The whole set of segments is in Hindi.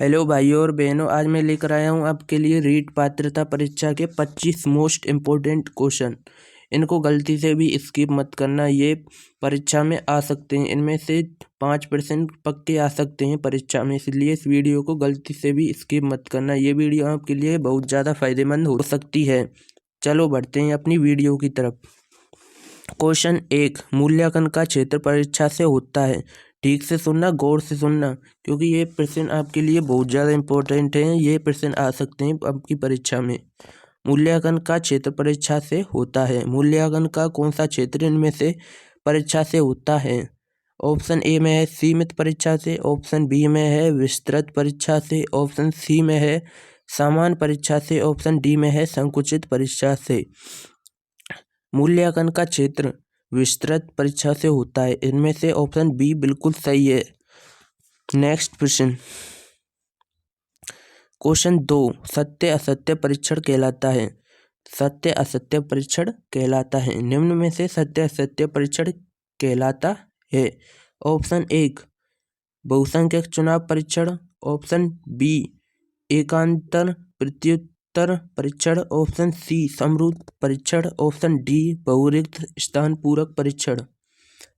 हेलो भाइयों और बहनों, आज मैं लेकर आया हूँ आपके लिए रीट पात्रता परीक्षा के 25 मोस्ट इम्पोर्टेंट क्वेश्चन। इनको गलती से भी स्किप मत करना, ये परीक्षा में आ सकते हैं। इनमें से 5% पक्के आ सकते हैं परीक्षा में, इसलिए इस वीडियो को गलती से भी स्किप मत करना। ये वीडियो आपके लिए बहुत ज़्यादा फायदेमंद हो सकती है। चलो बढ़ते हैं अपनी वीडियो की तरफ। क्वेश्चन 1, मूल्यांकन का क्षेत्र परीक्षा से होता है। ठीक से सुनना, गौर से सुनना, क्योंकि ये प्रश्न आपके लिए बहुत ज़्यादा इम्पोर्टेंट हैं। ये प्रश्न आ सकते हैं आपकी परीक्षा में। मूल्यांकन का क्षेत्र परीक्षा से होता है। मूल्यांकन का कौन सा क्षेत्र इनमें से परीक्षा से होता है? ऑप्शन ए में है सीमित परीक्षा से, ऑप्शन बी में है विस्तृत परीक्षा से, ऑप्शन सी में है सामान्य परीक्षा से, ऑप्शन डी में है संकुचित परीक्षा से। मूल्यांकन का क्षेत्र विस्तृत परीक्षा से होता है। इनमें से ऑप्शन बी बिल्कुल सही है। नेक्स्ट प्रश्न, क्वेश्चन 2, सत्य असत्य परीक्षण कहलाता है। सत्य असत्य परीक्षण कहलाता है। निम्न में से सत्य असत्य परीक्षण कहलाता है। ऑप्शन 1, बहुसंख्यक चुनाव परीक्षण, ऑप्शन बी एकांतर प्रत्युत्तर परीक्षण, ऑप्शन सी समरूप परीक्षण, ऑप्शन डी बहुरिक्त स्थान पूरक परीक्षण।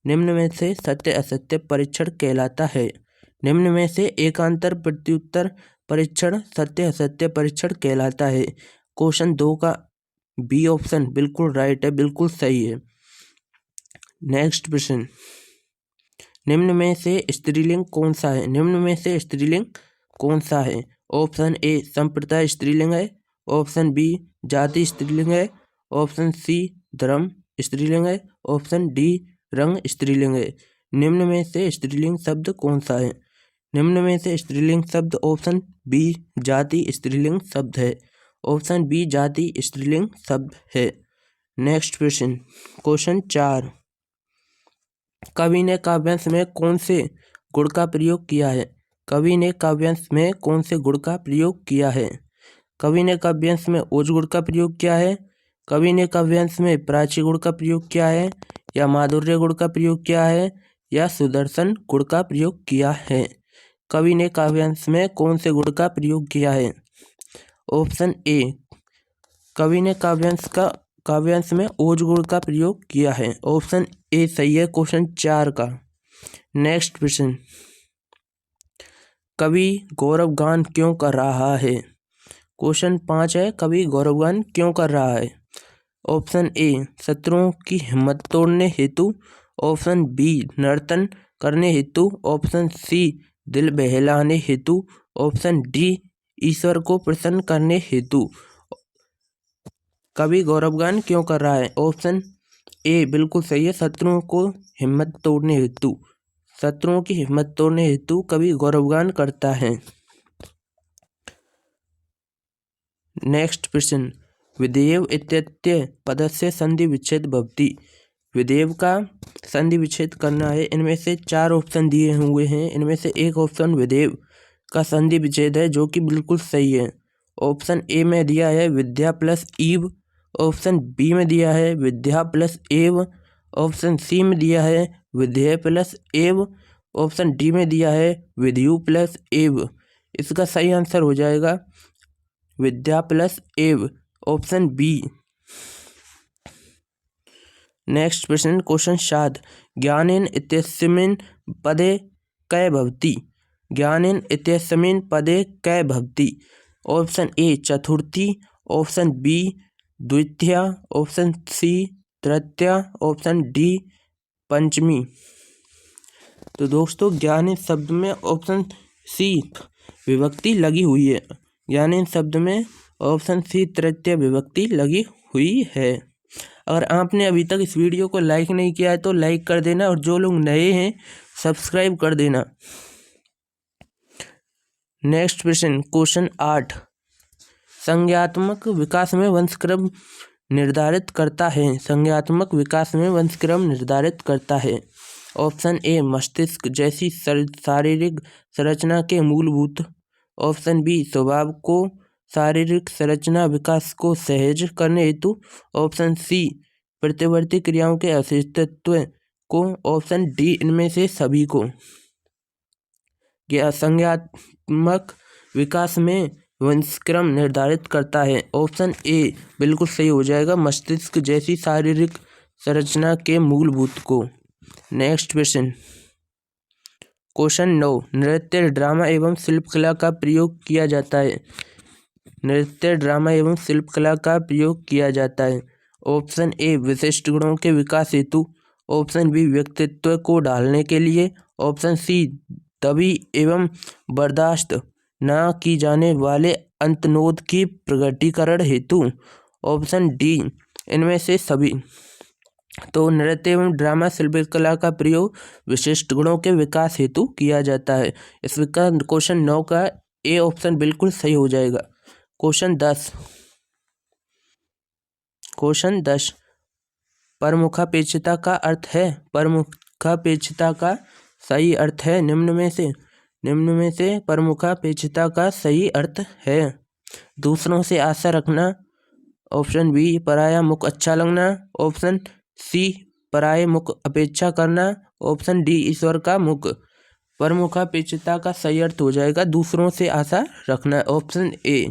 निम्न में से सत्य असत्य परीक्षण कहलाता है। निम्न में से एकांतर प्रत्युत्तर परीक्षण सत्य असत्य परीक्षण कहलाता है। क्वेश्चन 2 का बी ऑप्शन बिल्कुल राइट है, बिल्कुल सही है। नेक्स्ट प्रश्न, निम्न में से स्त्रीलिंग कौन सा है? निम्न में से स्त्रीलिंग कौन सा है? ऑप्शन ए संप्रदाय स्त्रीलिंग है, ऑप्शन बी जाति स्त्रीलिंग है, ऑप्शन सी धर्म स्त्रीलिंग है, ऑप्शन डी रंग स्त्रीलिंग है। निम्न में से स्त्रीलिंग शब्द कौन सा है? निम्न में से स्त्रीलिंग शब्द ऑप्शन बी जाति स्त्रीलिंग शब्द है। ऑप्शन बी जाति स्त्रीलिंग शब्द है। नेक्स्ट प्रश्न, क्वेश्चन 4, कवि ने काव्यांश में कौन से गुण का प्रयोग किया है? कवि ने काव्यांश में कौन से गुण का प्रयोग किया है? कवि ने काव्यांश में ओज गुण का प्रयोग किया है, कवि ने काव्यांश में प्राची गुण का प्रयोग किया है, या माधुर्य गुण का प्रयोग किया है, या सुदर्शन गुण का प्रयोग किया है। कवि ने काव्यांश में कौन से गुण का प्रयोग किया है? ऑप्शन ए, कवि ने काव्यांश में ओज गुण का प्रयोग किया है। ऑप्शन ए सही है क्वेश्चन 4 का। नेक्स्ट प्रश्न, कवि गौरवगान क्यों कर रहा है? क्वेश्चन 5 है, कवि गौरवगान क्यों कर रहा है? ऑप्शन ए शत्रुओं की हिम्मत तोड़ने हेतु, ऑप्शन बी नर्तन करने हेतु, ऑप्शन सी दिल बहलाने हेतु, ऑप्शन डी ईश्वर को प्रसन्न करने हेतु। कवि गौरवगान क्यों कर रहा है? ऑप्शन ए बिल्कुल सही है, शत्रुओं को हिम्मत तोड़ने हेतु। शत्रुओं की हिम्मत तोड़ने हेतु कवि गौरवगान करता है। नेक्स्ट प्रश्न, विधेयव इत्यस्य पदस्य संधि विच्छेद भवति। विधेयव का संधि विच्छेद करना है। इनमें से 4 ऑप्शन दिए हुए हैं। इनमें से एक ऑप्शन विधेयव का संधि विच्छेद है, जो कि बिल्कुल सही है। ऑप्शन ए में दिया है विद्या प्लस ईव, ऑप्शन बी में दिया है विद्या प्लस एव, ऑप्शन सी में दिया है विधेय प्लस एव, ऑप्शन डी में दिया है विधेयु प्लस एव। इसका सही आंसर हो जाएगा विद्या प्लस एव, ऑप्शन बी। नेक्स्ट प्रश्न, क्वेश्चन 7, ज्ञानेन इत्यस्मिन् पदे कै भवति। ज्ञानेन इत्यस्मिन् पदे कै भवति। ऑप्शन ए चतुर्थी, ऑप्शन बी द्वितीया, ऑप्शन सी तृतीया, ऑप्शन डी पंचमी। तो दोस्तों ज्ञानेन शब्द में ऑप्शन सी विभक्ति लगी हुई है। ज्ञानेन शब्द में ऑप्शन सी तृतीय विभक्ति लगी हुई है। अगर आपने अभी तक इस वीडियो को लाइक नहीं किया है तो लाइक कर देना, और जो लोग नए हैं सब्सक्राइब कर देना। नेक्स्ट प्रश्न, क्वेश्चन 8, संज्ञात्मक विकास में वंशक्रम निर्धारित करता है। संज्ञात्मक विकास में वंशक्रम निर्धारित करता है। ऑप्शन ए मस्तिष्क जैसी शारीरिक संरचना के मूलभूत, ऑप्शन बी स्वभाव को शारीरिक संरचना विकास को सहज करने हेतु, ऑप्शन सी प्रतिवर्ती क्रियाओं के अस्तित्व को, ऑप्शन डी इनमें से सभी को। संज्ञात्मक विकास में वंशक्रम निर्धारित करता है। ऑप्शन ए बिल्कुल सही हो जाएगा, मस्तिष्क जैसी शारीरिक संरचना के मूलभूत को। नेक्स्ट क्वेश्चन, क्वेश्चन 9, नृत्य, ड्रामा एवं शिल्पकला का प्रयोग किया जाता है। नृत्य, ड्रामा एवं शिल्पकला का प्रयोग किया जाता है। ऑप्शन ए विशिष्ट गुणों के विकास हेतु, ऑप्शन बी व्यक्तित्व को ढालने के लिए, ऑप्शन सी दबी एवं बर्दाश्त न की जाने वाले अंतनोद की प्रकटीकरण हेतु, ऑप्शन डी इनमें से सभी। तो नृत्य एवं ड्रामा शिल्पकला का प्रयोग विशिष्ट गुणों के विकास हेतु किया जाता है। इसका क्वेश्चन 9 का ए ऑप्शन बिल्कुल सही हो जाएगा। क्वेश्चन 10, प्रमुखापेक्षता का अर्थ है। प्रमुखापेक्षता का सही अर्थ है निम्न में से प्रमुखापेक्षता का सही अर्थ है दूसरों से आशा रखना, ऑप्शन बी पराया मुख अच्छा लगना, ऑप्शन सी पराये मुख अपेक्षा करना, ऑप्शन डी ईश्वर का मुख। प्रमुखापेक्षता का सही अर्थ हो जाएगा दूसरों से आशा रखना, ऑप्शन ए।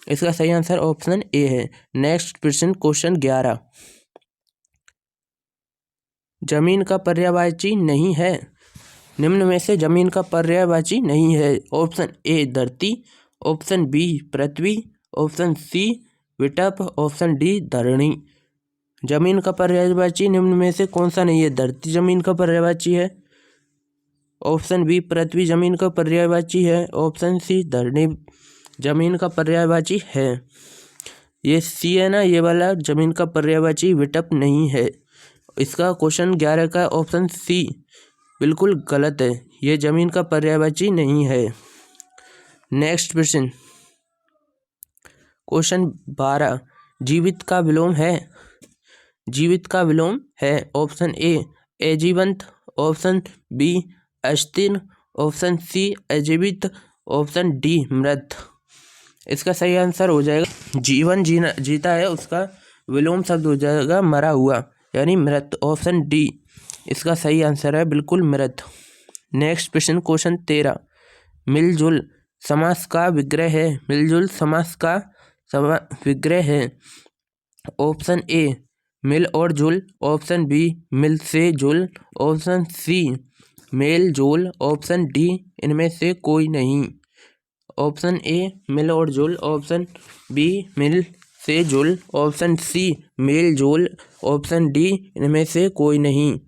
इसका सही आंसर ऑप्शन ए है। नेक्स्ट क्वेश्चन, क्वेश्चन 11, जमीन का पर्यायवाची नहीं है। निम्न में से जमीन का पर्यायवाची नहीं है। ऑप्शन ए धरती, ऑप्शन बी पृथ्वी, ऑप्शन सी विटप, ऑप्शन डी धरणी। जमीन का पर्यायवाची निम्न में से कौन सा नहीं है। धरती जमीन का पर्यायवाची है, ऑप्शन बी पृथ्वी जमीन का पर्यायवाची है, ऑप्शन सी धरणी जमीन का पर्यायवाची है। ये सी है ना, ये वाला जमीन का पर्यायवाची विटप नहीं है। इसका क्वेश्चन 11 का ऑप्शन सी बिल्कुल गलत है, ये जमीन का पर्यायवाची नहीं है। नेक्स्ट क्वेश्चन, क्वेश्चन 12, जीवित का विलोम है। जीवित का विलोम है। ऑप्शन ए अजीवंत, ऑप्शन बी अस्थिर, ऑप्शन सी अजीवित, ऑप्शन डी मृत। इसका सही आंसर हो जाएगा जीवन जीता है, उसका विलोम शब्द हो जाएगा मरा हुआ यानी मृत, ऑप्शन डी इसका सही आंसर है बिल्कुल मृत। नेक्स्ट क्वेश्चन, क्वेश्चन 13, मिलजुल समास का विग्रह है। मिलजुल समास का विग्रह है। ऑप्शन ए मिल और जुल, ऑप्शन बी मिल से जुल, ऑप्शन सी मेल जोल, ऑप्शन डी इनमें से कोई नहीं। ऑप्शन ए मिल और जुल, ऑप्शन बी मिल से जुल, ऑप्शन सी मेल जोल, ऑप्शन डी इनमें से कोई नहीं।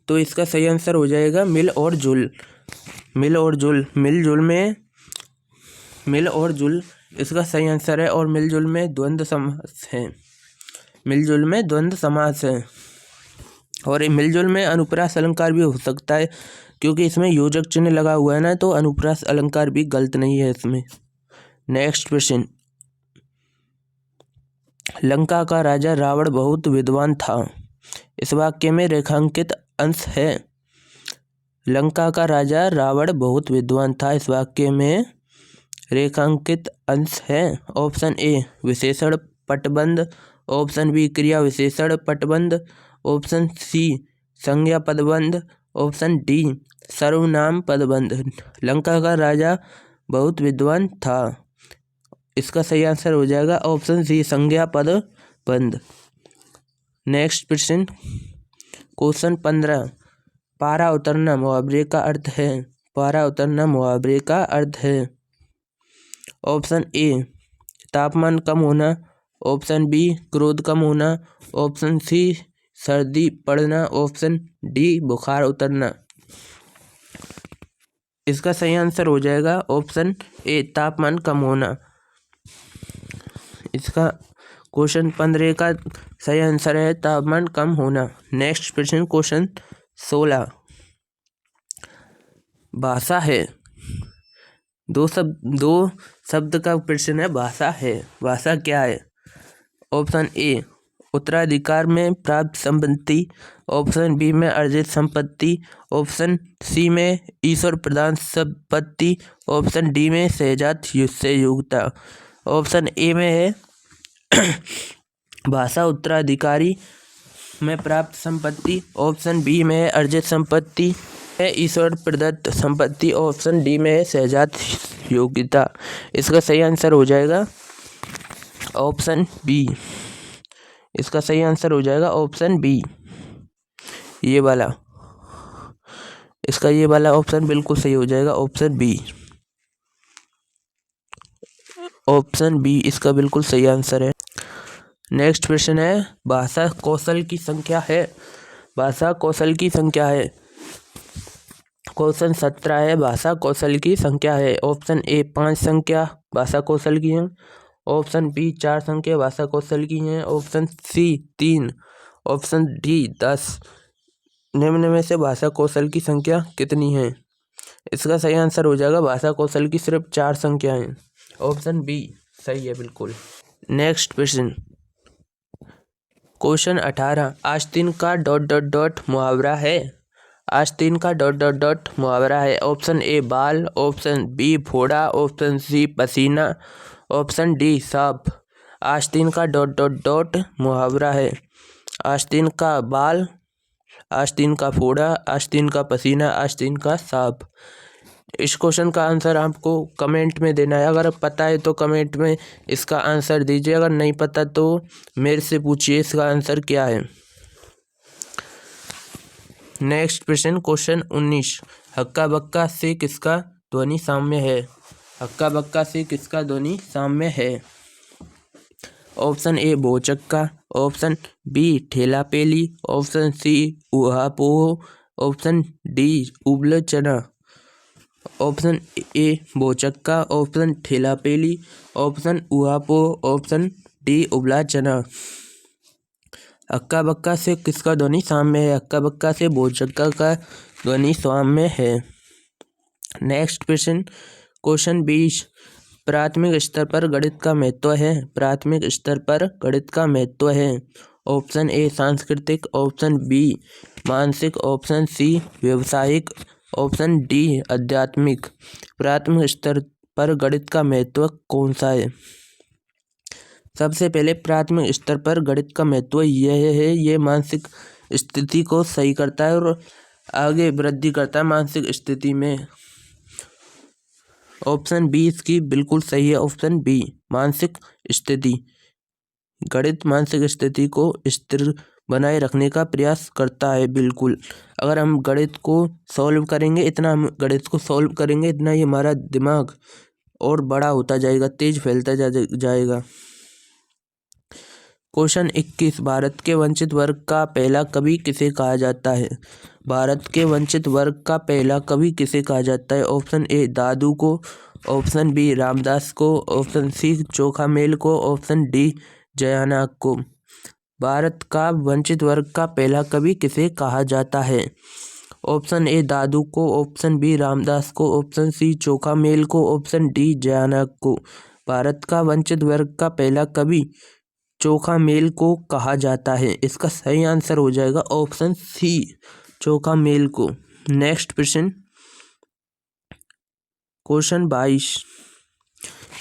तो इसका सही आंसर हो जाएगा मिल और जुल। मिल और जुल, मिलजुल में मिल और जुल इसका सही आंसर है। और मिलजुल में द्वंद्व समास है। मिलजुल में द्वंद्व समास है। और मिलजुल में अनुप्रास अलंकार भी हो सकता है, क्योंकि इसमें योजक चिन्ह लगा हुआ है ना, तो अनुप्रास अलंकार भी गलत नहीं है इसमें। नेक्स्ट क्वेश्चन, लंका का राजा रावण बहुत विद्वान था। इस वाक्य में रेखांकित अंश है। लंका का राजा रावण बहुत विद्वान था, इस वाक्य में रेखांकित अंश है। ऑप्शन ए विशेषण पटबंध, ऑप्शन बी क्रिया विशेषण पटबंध, ऑप्शन सी संज्ञा पदबंध, ऑप्शन डी सर्वनाम पदबंध। लंका का राजा बहुत विद्वान था, इसका सही आंसर हो जाएगा ऑप्शन सी संज्ञा पदबंध। नेक्स्ट क्वेश्चन, क्वेश्चन 15, पारा उतरना मुहावरे का अर्थ है। पारा उतरना मुहावरे का अर्थ है। ऑप्शन ए तापमान कम होना, ऑप्शन बी क्रोध कम होना, ऑप्शन सी सर्दी पड़ना, ऑप्शन डी बुखार उतरना। इसका सही आंसर हो जाएगा ऑप्शन ए तापमान कम होना। इसका क्वेश्चन 15 का सही आंसर है तापमान कम होना। नेक्स्ट क्वेश्चन, क्वेश्चन 16, भाषा है। दो शब्द का प्रश्न है, भाषा है। भाषा क्या है। ऑप्शन ए उत्तराधिकार में प्राप्त संपत्ति, ऑप्शन बी में अर्जित संपत्ति, ऑप्शन सी में ईश्वर प्रदान संपत्ति, ऑप्शन डी में सहजात से योग्यता। ऑप्शन ए में है भाषा उत्तराधिकारी में प्राप्त संपत्ति, ऑप्शन बी में है अर्जित संपत्ति है ईश्वर प्रदत्त संपत्ति, ऑप्शन डी में है सहजात योग्यता। इसका सही आंसर हो जाएगा ऑप्शन बी। इसका सही आंसर हो जाएगा ऑप्शन बी, ये वाला। इसका ये वाला ऑप्शन बिल्कुल सही हो जाएगा, ऑप्शन बी। ऑप्शन बी इसका बिल्कुल सही आंसर है। नेक्स्ट क्वेश्चन है, भाषा कौशल की संख्या है। भाषा कौशल की संख्या है। क्वेश्चन 17 है, भाषा कौशल की संख्या है। ऑप्शन ए 5 संख्या भाषा कौशल की है। ऑप्शन बी 4 संख्या भाषा कौशल की है। Option C 3। Option D 10। निम्न में से भाषा कौशल की संख्या कितनी है? इसका सही आंसर हो जाएगा भाषा कौशल की सिर्फ 4 संख्याएं। ऑप्शन बी सही है बिल्कुल। नेक्स्ट क्वेश्चन, क्वेश्चन 18, आस्तीन का ... मुहावरा है। आस्तीन का ... मुहावरा है। ऑप्शन ए बाल, ऑप्शन बी फोड़ा, ऑप्शन सी पसीना, ऑप्शन डी सांप। आस्तीन का ... मुहावरा है। आस्तीन का बाल, आस्तीन का फोड़ा, आस्तीन का पसीना, आस्तीन का सांप। इस क्वेश्चन का आंसर आपको कमेंट में देना है। अगर पता है तो कमेंट में इसका आंसर दीजिए, अगर नहीं पता तो मेरे से पूछिए इसका आंसर क्या है। नेक्स्ट क्वेश्चन, क्वेश्चन 19, हक्का बक्का से किसका ध्वनि साम्य है? हक्का बक्का से किसका ध्वनि साम्य है? ऑप्शन ए भौचक्का, ऑप्शन बी ठेला पेली, ऑप्शन सी ऊहापोह, ऑप्शन डी उबला चना। ऑप्शन ए भौचक्का, ऑप्शन ठेला पेली, ऑप्शन ऊहापोह, ऑप्शन डी उबला चना। हक्का बक्का से किसका ध्वनि साम्य है? हक्का बक्का से भौचक्का का ध्वनि साम्य है। नेक्स्ट क्वेश्चन, क्वेश्चन 20, प्राथमिक स्तर पर गणित का महत्व है। प्राथमिक स्तर पर गणित का महत्व है। ऑप्शन ए सांस्कृतिक, ऑप्शन बी मानसिक, ऑप्शन सी व्यवसायिक, ऑप्शन डी आध्यात्मिक। प्राथमिक स्तर पर गणित का महत्व कौन सा है? सबसे पहले प्राथमिक स्तर पर गणित का महत्व यह है, ये मानसिक स्थिति को सही करता है और आगे वृद्धि करता है मानसिक स्थिति में। ऑप्शन बी इसकी बिल्कुल सही है, ऑप्शन बी मानसिक स्थिति। गणित मानसिक स्थिति को स्थिर बनाए रखने का प्रयास करता है बिल्कुल। अगर हम गणित को सॉल्व करेंगे, इतना हम गणित को सॉल्व करेंगे, इतना ही हमारा दिमाग और बड़ा होता जाएगा, तेज फैलता जाएगा। क्वेश्चन 21, भारत के वंचित वर्ग का पहला कवि किसे कहा जाता है? भारत के वंचित वर्ग का पहला कवि किसे कहा जाता है? ऑप्शन ए दादू को, ऑप्शन बी रामदास को, ऑप्शन सी चोखामेल को, ऑप्शन डी जयानाक को। भारत का वंचित वर्ग का पहला कवि किसे कहा जाता है? ऑप्शन ए दादू को, ऑप्शन बी रामदास को, ऑप्शन सी चोखामेल को, ऑप्शन डी जयानाक को। भारत का वंचित वर्ग का पहला कवि चोखामेल को कहा जाता है। इसका सही आंसर हो जाएगा ऑप्शन सी चोखामेल को। नेक्स्ट क्वेश्चन, क्वेश्चन 22,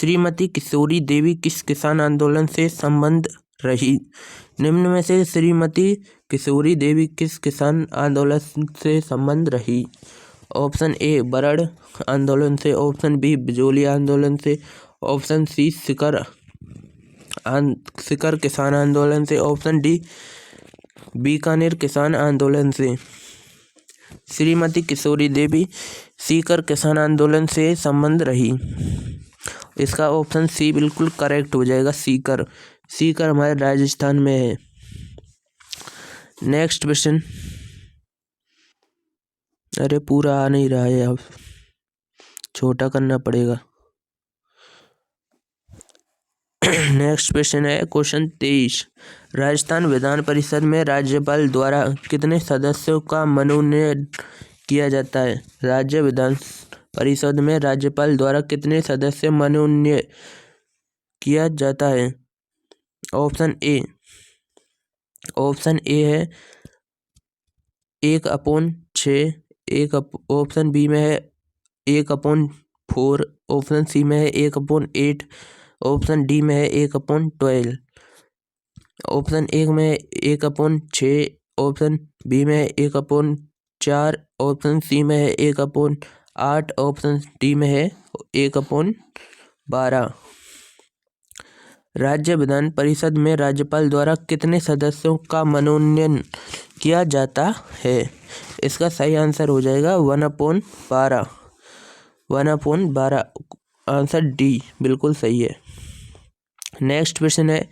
श्रीमती किशोरी देवी किस किसान आंदोलन से संबंध रही? निम्न में से श्रीमती किशोरी देवी किस किसान आंदोलन से संबंध रही? ऑप्शन ए बरड़ आंदोलन से, ऑप्शन बी बिजोली आंदोलन से, ऑप्शन सी सिकर किसान आंदोलन से, ऑप्शन डी बीकानेर किसान आंदोलन से। श्रीमती किशोरी देवी सीकर किसान आंदोलन से संबंध रही। इसका ऑप्शन सी बिल्कुल करेक्ट हो जाएगा, सीकर। सीकर हमारे राजस्थान में है। नेक्स्ट क्वेश्चन, अरे पूरा आ नहीं रहा है, अब छोटा करना पड़ेगा। नेक्स्ट क्वेश्चन है क्वेश्चन 23, राजस्थान विधान परिषद में राज्यपाल द्वारा कितने सदस्यों का मनोनयन किया जाता है? राज्य विधान परिषद में राज्यपाल द्वारा कितने सदस्य मनोनयन किया जाता है? ऑप्शन ए है 1/6, ऑप्शन बी में है 1/4, ऑप्शन सी में है 1/8, ऑप्शन डी में है 1/12। ऑप्शन ए में 1/6, ऑप्शन बी में है 1/4, ऑप्शन सी में है 1/8, 8 ऑप्शन डी में है 1/12। राज्य विधान परिषद में राज्यपाल द्वारा कितने सदस्यों का मनोनयन किया जाता है? इसका सही आंसर हो जाएगा 1/12। 1/12 आंसर डी बिल्कुल सही है। नेक्स्ट क्वेश्चन है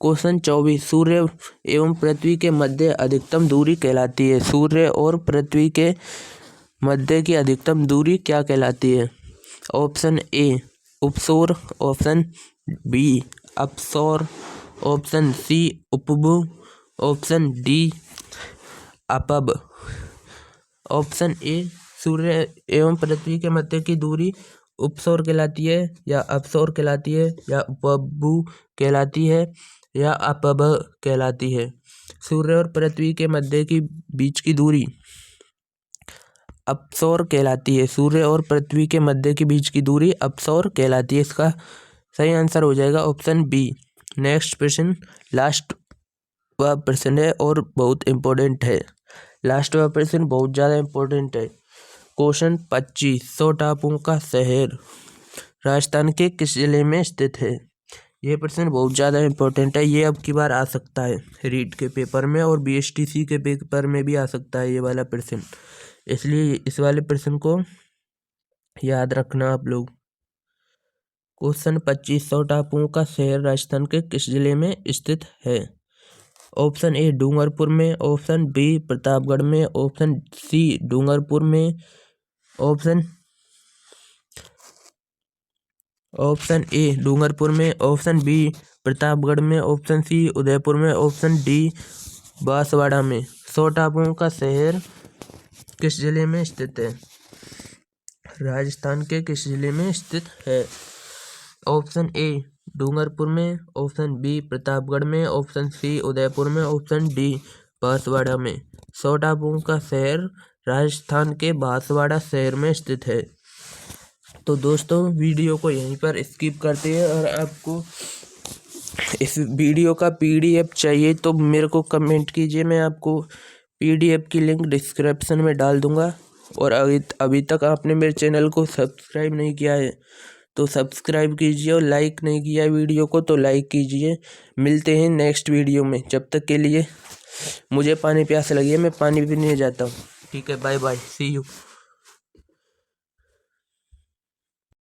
क्वेश्चन 24। सूर्य एवं पृथ्वी के मध्य अधिकतम दूरी कहलाती है। सूर्य और पृथ्वी के मध्य की अधिकतम दूरी क्या कहलाती है? ऑप्शन ए उपसौर, ऑप्शन बी अपसौर, ऑप्शन सी उपभु, ऑप्शन डी अपभ। ऑप्शन ए सूर्य एवं पृथ्वी के मध्य की दूरी उपसौर कहलाती है, या अपसौर कहलाती है, या उपभु कहलाती है, या अपभ कहलाती है। सूर्य और पृथ्वी के मध्य की बीच की दूरी अपसौर कहलाती है। सूर्य और पृथ्वी के मध्य के बीच की दूरी अपसौर कहलाती है। इसका सही आंसर हो जाएगा option B. Next question last वह प्रश्न है और बहुत इम्पोर्टेंट है। लास्ट वह प्रश्न बहुत ज़्यादा इम्पोर्टेंट है। क्वेश्चन 25। 100 टापुओं का शहर राजस्थान के किस जिले में स्थित है? ये प्रश्न बहुत ज़्यादा इम्पोर्टेंट है। ये अब की बार आ सकता है रीट के पेपर में, और BSTC के पेपर में भी आ सकता है ये वाला प्रश्न, इसलिए इस वाले प्रश्न को याद रखना आप लोग। क्वेश्चन 25। 100 टापुओं का शहर राजस्थान के किस जिले में स्थित है? ऑप्शन ए डूंगरपुर में, ऑप्शन बी प्रतापगढ़ में, ऑप्शन सी डूंगरपुर में, ऑप्शन ए डूंगरपुर में, ऑप्शन बी प्रतापगढ़ में, ऑप्शन सी उदयपुर में, ऑप्शन डी बांसवाड़ा में। 100 टापुओं का शहर किस जिले में स्थित है? राजस्थान के किस जिले में स्थित है? ऑप्शन ए डूंगरपुर में, ऑप्शन बी प्रतापगढ़ में, ऑप्शन सी उदयपुर में, ऑप्शन डी बांसवाड़ा में। 100 टापुओं का शहर राजस्थान के बांसवाड़ा शहर में स्थित है। तो दोस्तों वीडियो को यहीं पर स्किप करते हैं, और आपको इस वीडियो का PDF चाहिए तो मेरे को कमेंट कीजिए, मैं आपको PDF की लिंक डिस्क्रिप्शन में डाल दूंगा। और अभी तक आपने मेरे चैनल को सब्सक्राइब नहीं किया है तो सब्सक्राइब कीजिए, और लाइक नहीं किया वीडियो को तो लाइक कीजिए। मिलते हैं नेक्स्ट वीडियो में, जब तक के लिए मुझे पानी प्यास लगी है, मैं पानी पीने जाता हूँ। ठीक है, बाय बाय, सी यू।